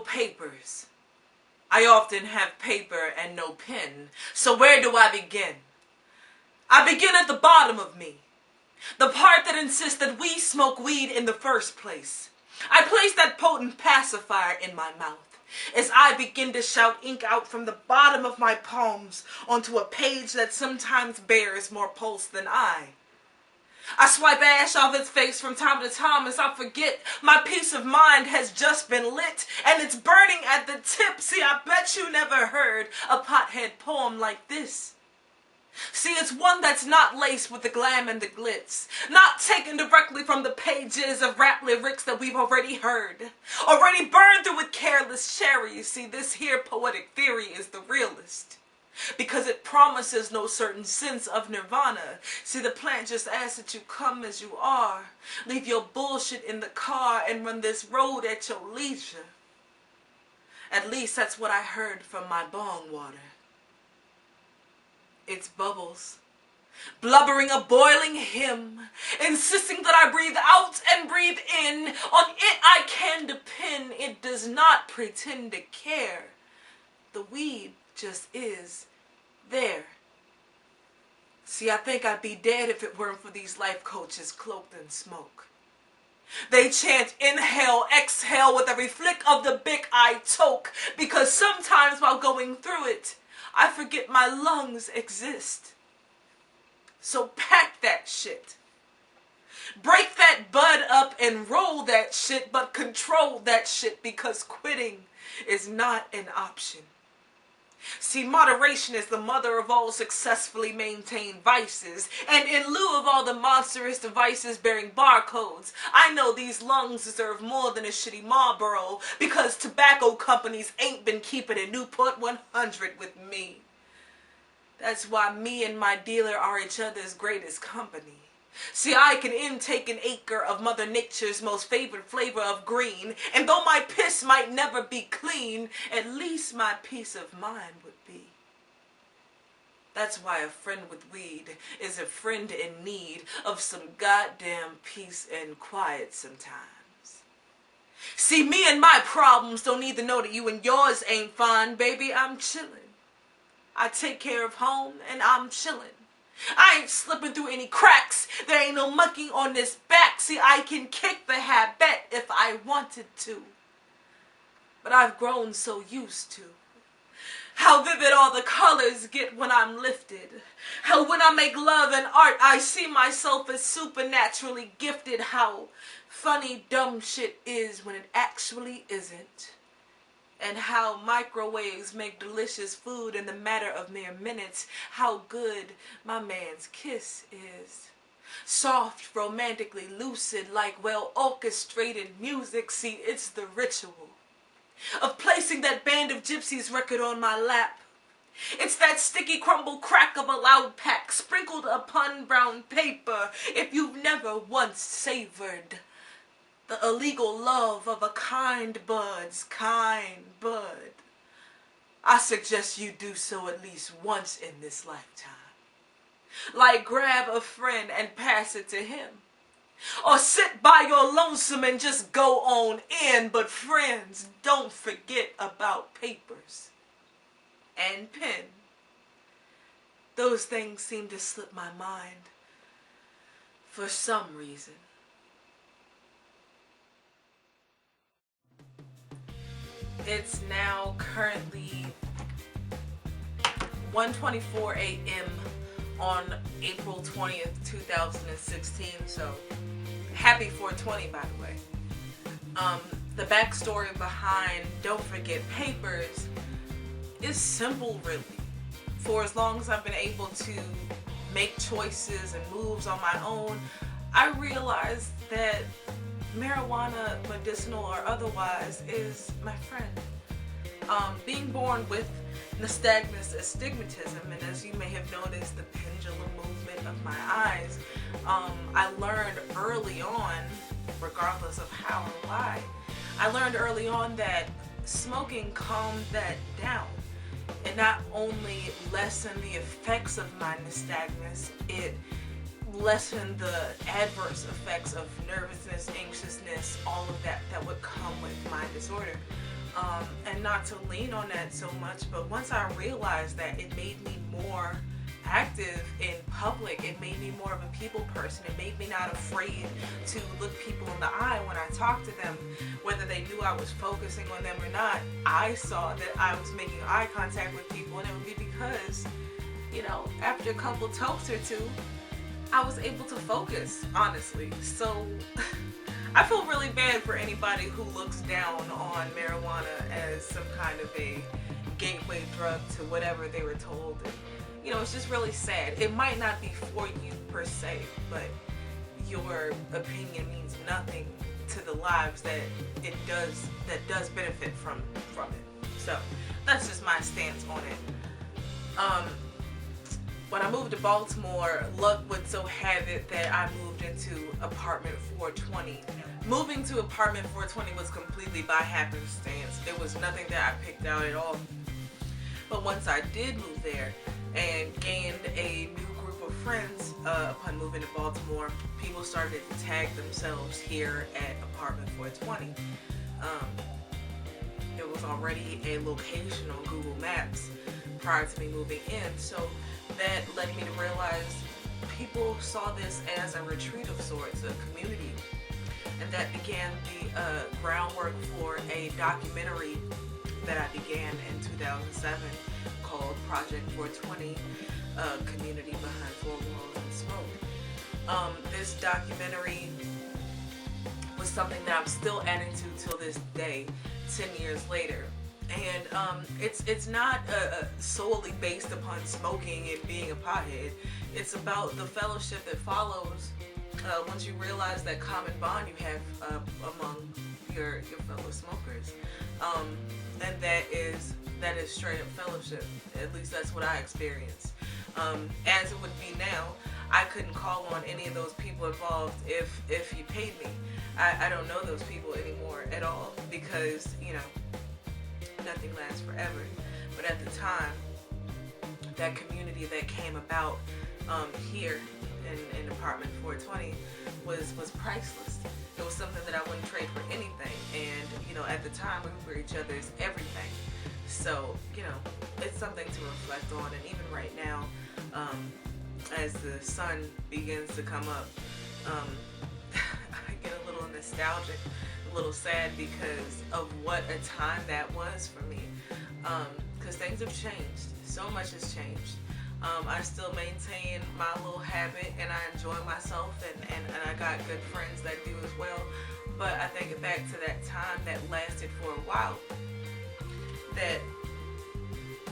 no papers. I often have paper and no pen. So where do I begin? I begin at the bottom of me. The part that insists that we smoke weed in the first place. I place that potent pacifier in my mouth as I begin to shout ink out from the bottom of my palms onto a page that sometimes bears more pulse than I swipe ash off its face from time to time as I forget my peace of mind has just been lit and it's burning at the tip. See, I bet you never heard a pothead poem like this. See, it's one that's not laced with the glam and the glitz, not taken directly from the pages of rap lyrics that we've already heard, already burned through with careless cherries. See, this here poetic theory is the realest, because it promises no certain sense of nirvana. See, the plant just asks that you come as you are, leave your bullshit in the car and run this road at your leisure. At least that's what I heard from my bong water. It's bubbles, blubbering a boiling hymn, insisting that I breathe out and breathe in. On it I can depend. It does not pretend to care. The weed just is there. See, I think I'd be dead if it weren't for these life coaches cloaked in smoke. They chant inhale, exhale with every flick of the bic I toke, because sometimes while going through it, I forget my lungs exist. So pack that shit. Break that bud up and roll that shit, but control that shit, because quitting is not an option. See, moderation is the mother of all successfully maintained vices, and in lieu of all the monstrous devices bearing barcodes, I know these lungs deserve more than a shitty Marlboro, because tobacco companies ain't been keeping a Newport 100 with me. That's why me and my dealer are each other's greatest company. See, I can intake an acre of Mother Nature's most favorite flavor of green, and though my piss might never be clean, at least my peace of mind would be. That's why a friend with weed is a friend in need of some goddamn peace and quiet sometimes. See, me and my problems don't need to know that you and yours ain't fine, baby. I'm chillin'. I take care of home, and I'm chillin'. I ain't slipping through any cracks. There ain't no monkey on this back. See, I can kick the habit if I wanted to. But I've grown so used to how vivid all the colors get when I'm lifted. How when I make love and art, I see myself as supernaturally gifted. How funny dumb shit is when it actually isn't. And how microwaves make delicious food in the matter of mere minutes. How good my man's kiss is. Soft, romantically lucid, like well-orchestrated music. See, it's the ritual of placing that Band of Gypsies record on my lap. It's that sticky crumble crack of a loud pack sprinkled upon brown paper. If you've never once savored the illegal love of a kind bud's kind bud, I suggest you do so at least once in this lifetime. Like grab a friend and pass it to him. Or sit by your lonesome and just go on in. But friends, don't forget about papers and pen. Those things seem to slip my mind for some reason. It's now currently 1:24 a.m. on April 20th, 2016. So happy 420, by the way. The backstory behind Don't Forget Papers is simple, really. For as long as I've been able to make choices and moves on my own, I realized that marijuana, medicinal or otherwise, is my friend. Being born with nystagmus astigmatism, and as you may have noticed, the pendulum movement of my eyes, I learned early on, regardless of how or why, I learned early on that smoking calmed that down. It not only lessened the effects of my nystagmus, it lessen the adverse effects of nervousness, anxiousness, all of that would come with my disorder. and not to lean on that so much. But once I realized that, it made me more active in public. It made me more of a people person. It made me not afraid to look people in the eye when I talked to them, whether they knew I was focusing on them or not. I saw that I was making eye contact with people, and it would be because, after a couple tokes or two, I was able to focus, honestly. So I feel really bad for anybody who looks down on marijuana as some kind of a gateway drug to whatever they were told. And, it's just really sad. It might not be for you per se, but your opinion means nothing to the lives that does benefit from it. So that's just my stance on it. When I moved to Baltimore, luck would so have it that I moved into apartment 420. Moving to apartment 420 was completely by happenstance. It was nothing that I picked out at all. But once I did move there and gained a new group of friends upon moving to Baltimore, people started to tag themselves here at apartment 420. It was already a location on Google Maps prior to me moving in, so that led me to realize people saw this as a retreat of sorts, a community, and that began the groundwork for a documentary that I began in 2007 called Project 420, Community Behind Four Walls and Smoke. This documentary was something that I'm still adding to till this day, 10 years later. And it's not solely based upon smoking and being a pothead. It's about the fellowship that follows once you realize that common bond you have among your fellow smokers, and that is straight up fellowship. At least that's what I experienced. As it would be now, I couldn't call on any of those people involved if you paid me. I don't know those people anymore at all because nothing lasts forever. But at the time, that community that came about here in apartment 420 was priceless. It was something that I wouldn't trade for anything. And at the time, we were each other's everything. So it's something to reflect on. And even right now, as the sun begins to come up, I get a little nostalgic, a little sad because of what a time that was for me. Because things have changed. So much has changed. I still maintain my little habit and I enjoy myself and I got good friends that do as well. But I think back to that time that lasted for a while, that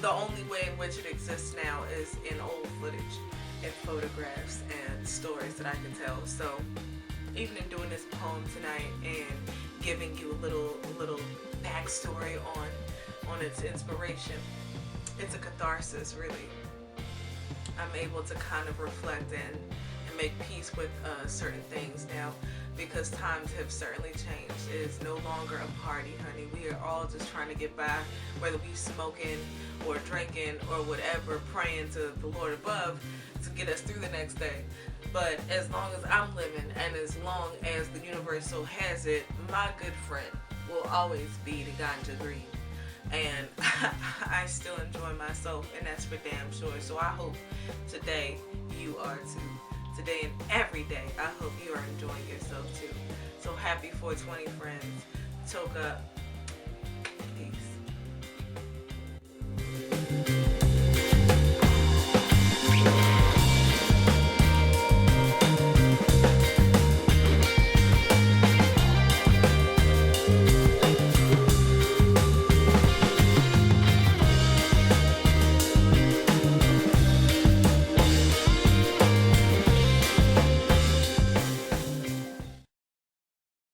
the only way in which it exists now is in old footage and photographs and stories that I can tell. So even in doing this poem tonight and giving you a little backstory on its inspiration, it's a catharsis, really. I'm able to kind of reflect and make peace with certain things now because times have certainly changed. It is no longer a party, honey. We are all just trying to get by, whether we smoking or drinking or whatever, praying to the Lord above to get us through the next day. But as long as I'm living and as long as the universe so has it, my good friend will always be the ganja green. And I still enjoy myself, and that's for damn sure. So I hope today you are too. Today and every day, I hope you are enjoying yourself too. So happy 420, friends. Toke up.